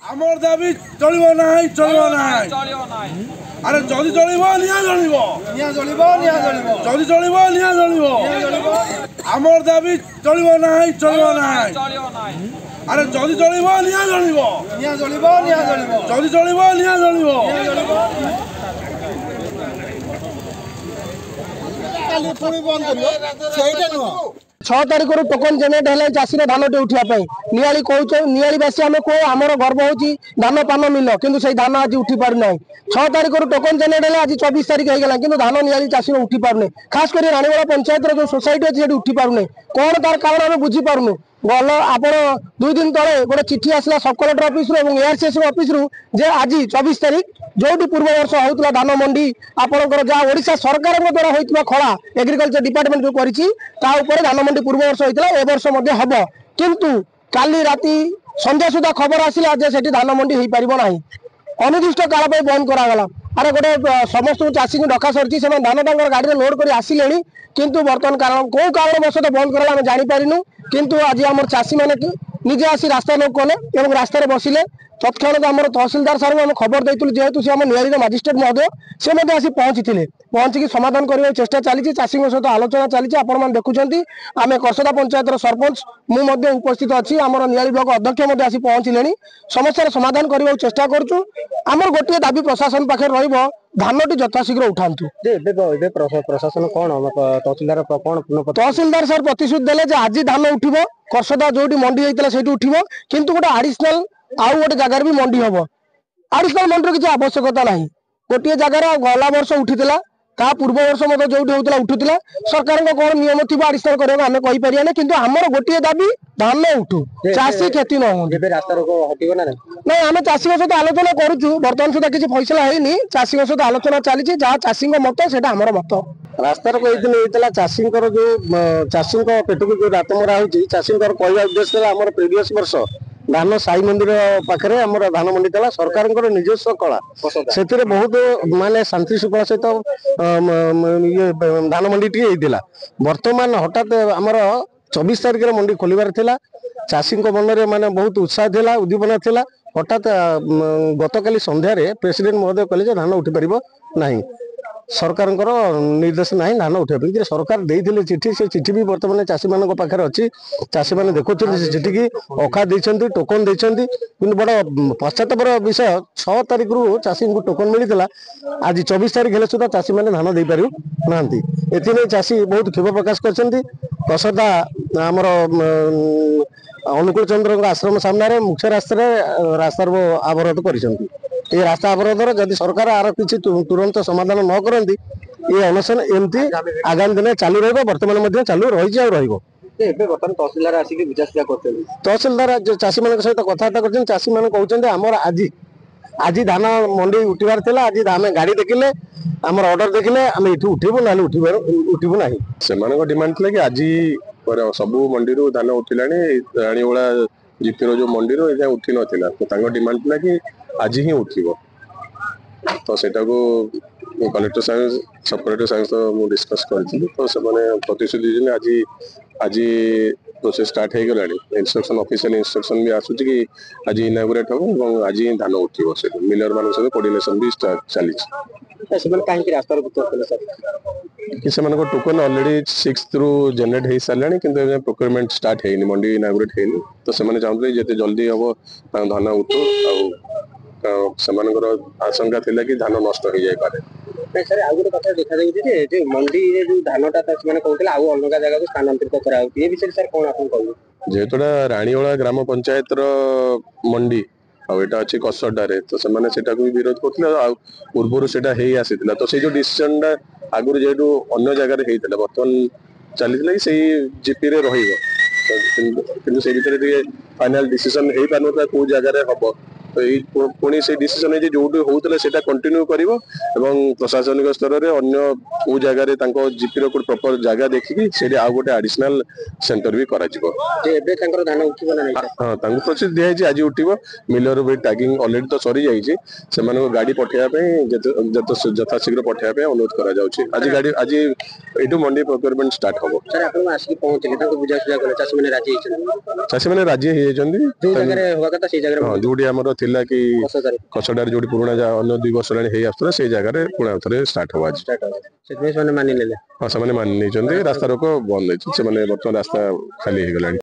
आमर दाबी चलिबो नाही चलिबो नाही अरे जदि चलिबो निया चलिबो जदि चलिबो निया चलिबो आमर दाबी चलिबो नाही चलिबो नाही अरे जदि चलिबो निया चलिबो जदि चलिबो निया चलिबो 6 तारिख टोकन जेनेट है चाषी धान टे उठापी नियाली कह नियालीवासी आम कौ आमर गर्व हो धान पान मिल कि धान आज उठी पारना 6 तारिख टोकन जेनेट है आज 24 तारिख होगा कि धान नियाली चाषी उठी पारने खास कर राणीवाला पंचायत जो सोसाइटी अच्छी उठी पारने कौन तार कारण आम बुझी पार्नु गल आप 2 दिन तले गोटे चिठी आसला सब कलेक्टर ऑफिस एआरसीएस ऑफिस जे आज 24 तारिख जो पूर्व वर्ष होता धान मंडी आपंकर जहाँ ओडिशा सरकार द्वारा होता खला एग्रीकल्चर डिपार्टमेंट जो कर धान मंडी पूर्व वर्ष होता ए वर्ष हम किंतु काली राति संध्या सुधा खबर आसला जे धान मंडी हो पार ना अनिर्दिष्ट काल बंद करागला अरे गोटे समस्त चाषी को डका सरी धान गाड़ी में लोड कर आसिले किंतु बर्तमान कारण कौ कारणवश बंद करा आम जापारू किंतु आज आम चाषी मैंने निजे आसी रास्ता लोक कले और रास्तार बसिले तत्क्षण आम तहसिलदार सार आम खबर देती जेहेतु सी आम नियाली मजिस्ट्रेट महोदय से आसी पहुंची पहुंचिकी समाधान करने चेष्टा चली चाषी सहित आलोचना चली आपने देखुं आम करसदा पंचायत सरपंच मुझे उपस्थित अच्छी आम नियाली ब्लॉक अध्यक्ष आसी पहुंचले समस्या समाधान करने चेष्टा करूँ आमर गोटे दाबी प्रशासन पाखे रही धान टी यथाशीघ्र उठातु प्रशासन कौन तहसिलदार कौन तहसिलदार सर प्रतिश्रुति देले आज धान उठिबो करसदा जो मंडी होता से उठिबो किंतु गोटे आडिशनाल आउ गोटे जगार भी मंडी हम आडिशनाल मंडी किसी आवश्यकता ना गोटे जगार गला वर्ष उठीला ता पूर्व वर्ष जो होता उठूला सरकार कौन नियम थी आडिशनाल करने आम कहीपर कि आमर गोटे दाबी धान उठू चाषी क्षति न हो ना आम चाषी सहित आलोचना करुचु बर्तमान सुधा किसी फैसला है चाषी सहित आलोचना चली जहाँ चाषी मत से आमर मत रास्ता रोक होता चाषी जो चाषी पेट को जो रात मरा हो चाषी कहवा उद्देश्य आम प्रिवियस वर्ष धान साई मंदिर पाखे आम धान मंडी था सरकार निजस्व कला से बहुत माने शांति शुक्ला सहित ये धान मंडी टी होता बर्तमान हठात आमर 24 तारिख मंडी खोलिबार थिला चाषी मन में माने बहुत उत्साह थिला उद्दीपना थिला हठात गतकाली संध्यारे प्रेसिडेंट महोदय कहले धान उठी पारिबो नाही सरकार निर्देश ना धान उठे सरकार देते चिठी से चिठी भी बर्तमान चाषी मान पाखे अच्छी चाषी मैंने देखुं से चिठी की अखा देते टोकन देते कि बड़ पश्चातापर विषय 6 तारिख रु चाषी को टोकन मिलता आज 24 तारिख हेले सुधा चाषी मैंने धान दे पार ना एथि चाषी बहुत क्षोभ प्रकाश कर कसदा आमर अनुकूल चंद्र आश्रम सामने मुख्य रास्तार अवरोध कर रास्ता अवरोधर जदि सरकार आर किसी तुरंत समाधान न करती ये अनशन एमती आगामी दिन चालू रहा चालू रही तहसिलदार चाषी मान सहित कथबार्ता कर चाषी मैंने कहते आमर आज आज धान मंडी उठार था आज आम गाड़ी देखिले आम ऑर्डर देखिले आम ये उठेबू ना उठबू ना से डिमांड थी कि आज सबू मंडी धान उठिला राणीवाला जीपीर जो मंडी उठी नाला तो डिमांड थी कि आज ही उठो तो सेटा को कलेक्टर साहब सब कलेक्टर साहब तो मुझे डिस्कस करी तो से प्रतिश्रुति आज आज प्रोसेस स्टार्ट हो गला इंस्ट्रक्शन ऑफिशियल इंस्ट्रक्शन भी आसूँ कि आज इनागुरेट हम और आज ही धान उठो से मिलर मान सहित कोऑर्डिनेशन भी चली कहीं रास्ता कि से टोकन ऑलरेडी 6 रु जनरेट हो सारे कि प्रोक्योरमेंट स्टार्ट है मंडी इनागुरेट है तो से चाहते जिते जल्दी हम धान उठू आशंका थिला कि धान नष्ट हो जाए पारे सर आ गोटे कथा देखा जाए मंडी जो धानटा कहते अलग जगह को स्थानांतरित करा ये विषय सर कौन आप जेहेतु राणीवाला ग्राम पंचायत मंडी आटा अच्छी कसडारे तो से विरोध करते पूर्व से आसी तो से जो डिसीजन आगुरी जेहतु अन्य जगार होता बर्तमान चली से जीपी रे रही से फाइनाल डिसीजन हो पार ना कौ जगार हम तो पुणी से डिसीजन है जो होता है कंटिन्यू कर प्रशासनिक स्तर में अन्य कौ जगार जीपी प्रॉपर जगह देखिकी से आउ गोटे एडिशनल सेंटर भी करा हाँ प्रोसेस दिखाई आज उठो मिलर भी टैगिंग ऑलरेडी तो सरी जाइए गाड़ी पठाइबा यथाशीघ्र पठाइबा अनुरोध करा आज गाड़ी आज यू मंडी प्रोक्योरमेंट स्टार्ट हम चाषी मैंने राजी हो जो ଥିଲା କି କସଡାରେ ଯୋଉଠି ପୁରୁଣା ଅନ୍ୟ 2 ବର୍ଷ ହେଲାଣି ହେଇ ଆସୁଥିଲା ସେଇ ଜାଗାରେ ପୁଣି ଆଉ ଥରେ ଷ୍ଟାର୍ଟ ହବ ଆଜି। ସେଥିପାଇଁ ସେମାନେ ମାନି ନେଲେ। ହଁ ସେମାନେ ମାନି ନେଇଛନ୍ତି, ରାସ୍ତା ରୋକ ବନ୍ଦ ହେଇଛି, ସେମାନେ ବର୍ତ୍ତମାନ ରାସ୍ତା ଖାଲି ହେଇଗଲାଣି।